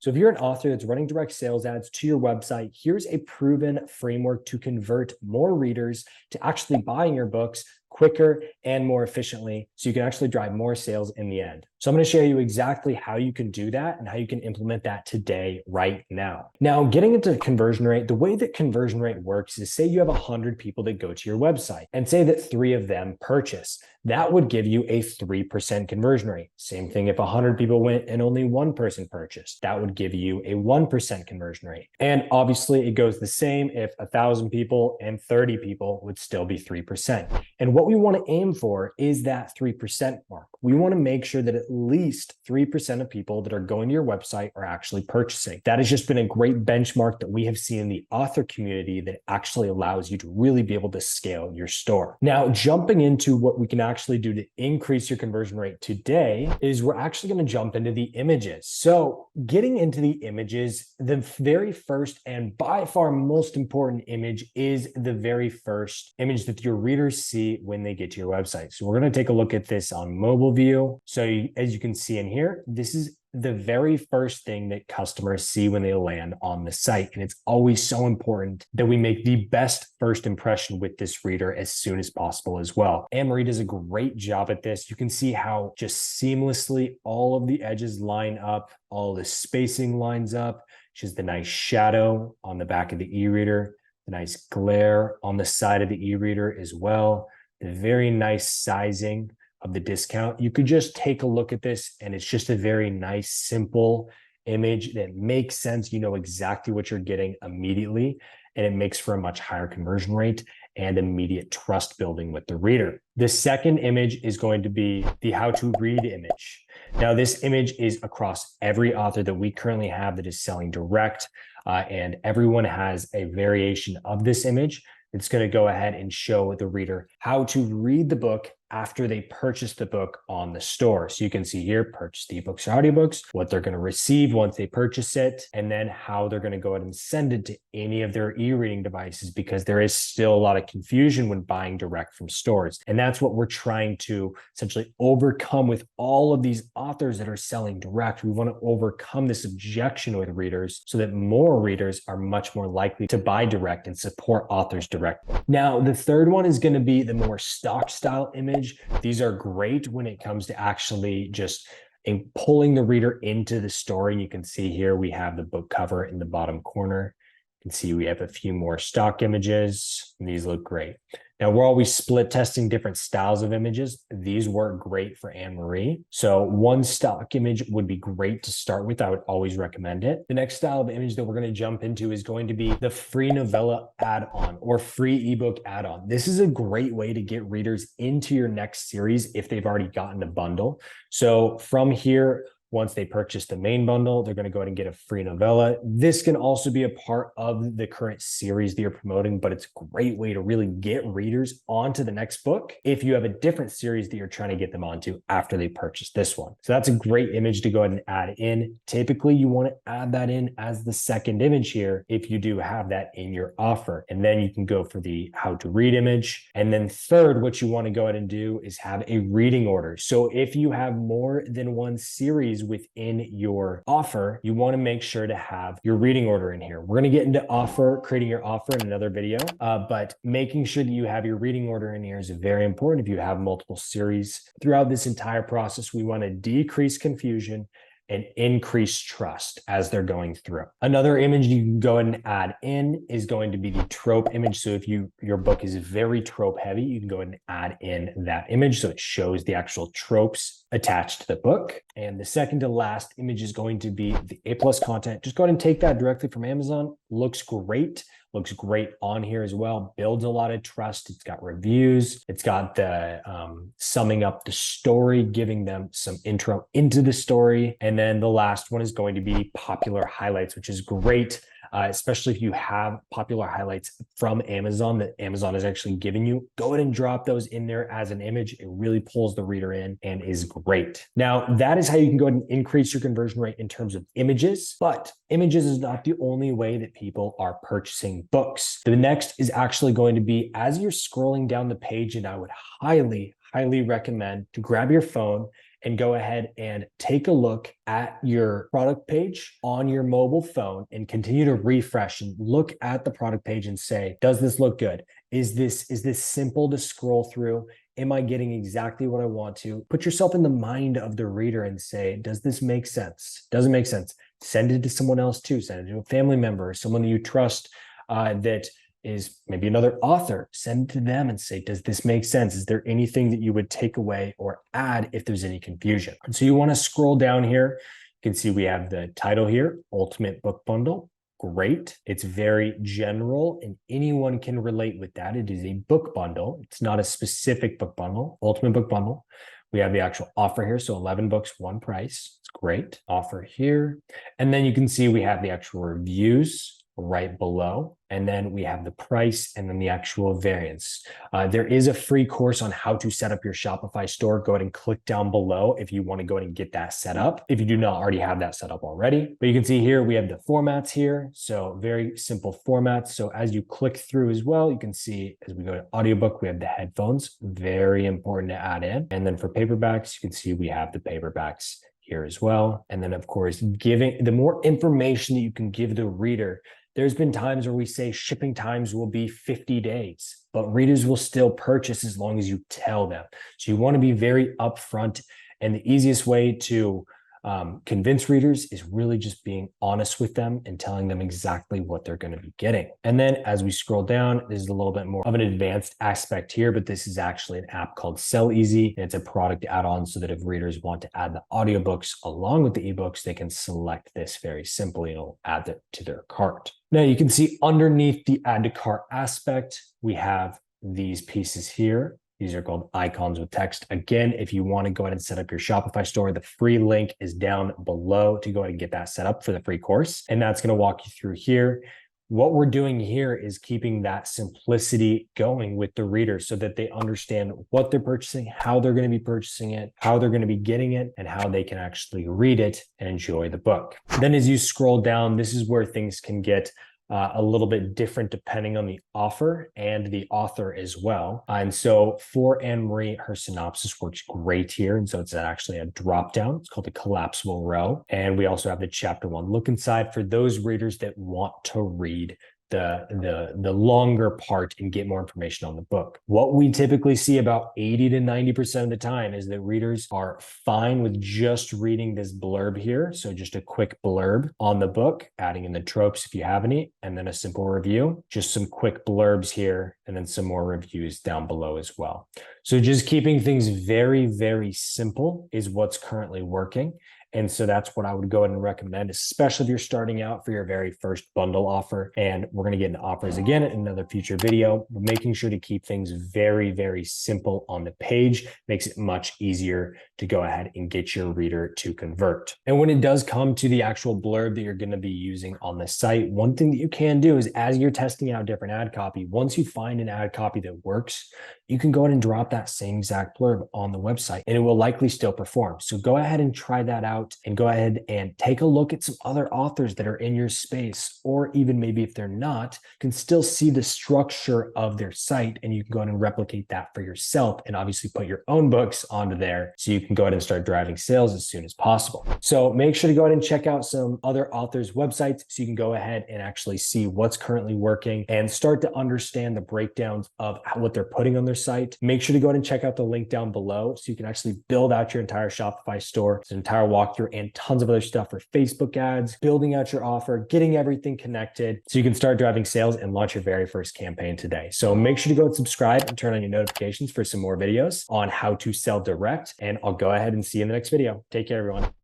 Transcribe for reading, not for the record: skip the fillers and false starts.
So if you're an author that's running direct sales ads to your website, here's a proven framework to convert more readers to actually buying your books quicker and more efficiently, so you can actually drive more sales in the end. So I'm going to show you exactly how you can do that and how you can implement that today, right now. Now, getting into conversion rate, the way that conversion rate works is, say you have 100 people that go to your website and say that 3 of them purchase. That would give you a 3% conversion rate. Same thing if 100 people went and only 1 person purchased. That would give you a 1% conversion rate. And obviously it goes the same if 1,000 people and 30 people would still be 3%. And what we want to aim for is that 3% mark. We want to make sure that at least 3% of people that are going to your website are actually purchasing. That has just been a great benchmark that we have seen in the author community that actually allows you to really be able to scale your store. Now, jumping into what we can actually do to increase your conversion rate today is we're actually going to jump into the images. So getting into the images, the very first and by far most important image is the very first image that your readers see when they get to your website. So we're going to take a look at this on mobile view. So as you can see in here, this is the very first thing that customers see when they land on the site. And it's always so important that we make the best first impression with this reader as soon as possible as well. Anne-Marie does a great job at this. You can see how just seamlessly all of the edges line up, all the spacing lines up. She has the nice shadow on the back of the e-reader, the nice glare on the side of the e-reader as well, the very nice sizing of the discount. You could just take a look at this and it's just a very nice, simple image that makes sense. You know exactly what you're getting immediately, and it makes for a much higher conversion rate and immediate trust building with the reader. The second image is going to be the how to read image. Now, this image is across every author that we currently have that is selling direct, and everyone has a variation of this image. It's going to go ahead and show the reader how to read the book after they purchase the book on the store. So you can see here, purchase the ebooks or audiobooks, what they're going to receive once they purchase it, and then how they're going to go ahead and send it to any of their e-reading devices, because there is still a lot of confusion when buying direct from stores. And that's what we're trying to essentially overcome with all of these authors that are selling direct. We want to overcome this objection with readers so that more readers are much more likely to buy direct and support authors directly. Now, the third one is going to be the more stock style image. These are great when it comes to actually just pulling the reader into the story. You can see here we have the book cover in the bottom corner. You can see we have a few more stock images, and these look great. Now, we're always split testing different styles of images. These work great for Anne-Marie. So one stock image would be great to start with. I would always recommend it. The next style of image that we're going to jump into is going to be the free novella add-on or free ebook add-on. This is a great way to get readers into your next series if they've already gotten a bundle. So from here, once they purchase the main bundle, they're going to go ahead and get a free novella. This can also be a part of the current series that you're promoting, but it's a great way to really get readers onto the next book if you have a different series that you're trying to get them onto after they purchase this one. So that's a great image to go ahead and add in. Typically, you want to add that in as the second image here if you do have that in your offer. And then you can go for the how to read image. And then third, what you want to go ahead and do is have a reading order. So if you have more than one series within your offer, you want to make sure to have your reading order in here. We're going to get into creating your offer in another video, but making sure that you have your reading order in here is very important. If you have multiple series throughout this entire process, we want to decrease confusion and increase trust as they're going through. Another image you can go ahead and add in is going to be the trope image. So if your book is very trope heavy, you can go ahead and add in that image so it shows the actual tropes attached to the book. And the second to last image is going to be the A+ content. Just go ahead and take that directly from Amazon. Looks great. Looks great on here as well. Builds a lot of trust. It's got reviews. It's got the summing up the story, giving them some intro into the story. And then the last one is going to be popular highlights, which is great. Especially if you have popular highlights from Amazon that Amazon is actually giving you, go ahead and drop those in there as an image. It really pulls the reader in and is great. Now, that is how you can go ahead and increase your conversion rate in terms of images, but images is not the only way that people are purchasing books. The next is actually going to be as you're scrolling down the page, and I would highly recommend to grab your phone and go ahead and take a look at your product page on your mobile phone and continue to refresh and look at the product page and say, does this look good? Is this simple to scroll through? Am I getting exactly what I want to? Put yourself in the mind of the reader and say, does this make sense? Does it make sense? Send it to someone else too. Send it to a family member, someone that you trust that is maybe another author. Send it to them and say, does this make sense? Is there anything that you would take away or add if there's any confusion? And so you want to scroll down here. You can see we have the title here, Ultimate Book Bundle. Great. It's very general and anyone can relate with that. It is a book bundle. It's not a specific book bundle, Ultimate Book Bundle. We have the actual offer here. So 11 books, one price. It's great. Offer here. And then you can see we have the actual reviews right below. And then we have the price and then the actual variance. There is a free course on how to set up your Shopify store. Go ahead and click down below if you want to go ahead and get that set up, if you do not already have that set up already. But you can see here, we have the formats here. So very simple formats. So as you click through as well, you can see as we go to audiobook, we have the headphones, very important to add in. And then for paperbacks, you can see we have the paperbacks here as well. And then of course, giving the more information that you can give the reader. There's been times where we say shipping times will be 50 days, but readers will still purchase as long as you tell them. So you want to be very upfront. And the easiest way to convince readers is really just being honest with them and telling them exactly what they're going to be getting. And then as we scroll down, this is a little bit more of an advanced aspect here, but this is actually an app called Sell Easy. And it's a product add-on so that if readers want to add the audiobooks along with the ebooks, they can select this very simply and it'll add that to their cart. Now you can see underneath the add to cart aspect, we have these pieces here. These are called icons with text. Again, if you want to go ahead and set up your Shopify store, the free link is down below to go ahead and get that set up for the free course. And that's going to walk you through here. What we're doing here is keeping that simplicity going with the reader so that they understand what they're purchasing, how they're going to be purchasing it, how they're going to be getting it, and how they can actually read it and enjoy the book. Then as you scroll down, this is where things can get a little bit different depending on the offer and the author as well. And so for Anne Marie, her synopsis works great here. And so it's actually a drop down. It's called a collapsible row. And we also have the chapter 1 look inside for those readers that want to read the longer part and get more information on the book. What we typically see about 80 to 90% of the time is that readers are fine with just reading this blurb here. So just a quick blurb on the book, adding in the tropes if you have any, and then a simple review, just some quick blurbs here, and then some more reviews down below as well. So just keeping things very, very simple is what's currently working. And so that's what I would go ahead and recommend, especially if you're starting out for your very first bundle offer. And we're going to get into offers again in another future video, but making sure to keep things very, very simple on the page makes it much easier to go ahead and get your reader to convert. And when it does come to the actual blurb that you're going to be using on the site, one thing that you can do is as you're testing out different ad copy, once you find an ad copy that works, you can go ahead and drop that same exact blurb on the website and it will likely still perform. So go ahead and try that out and go ahead and take a look at some other authors that are in your space, or even maybe if they're not, you can still see the structure of their site and you can go ahead and replicate that for yourself and obviously put your own books onto there so you can go ahead and start driving sales as soon as possible. So make sure to go ahead and check out some other authors' websites so you can go ahead and actually see what's currently working and start to understand the breakdowns of what they're putting on their site. Make sure to go ahead and check out the link down below so you can actually build out your entire Shopify store. It's an entire walkthrough and tons of other stuff for Facebook ads, building out your offer, getting everything connected so you can start driving sales and launch your very first campaign today. So make sure to go and subscribe and turn on your notifications for some more videos on how to sell direct. And I'll go ahead and see you in the next video. Take care, everyone.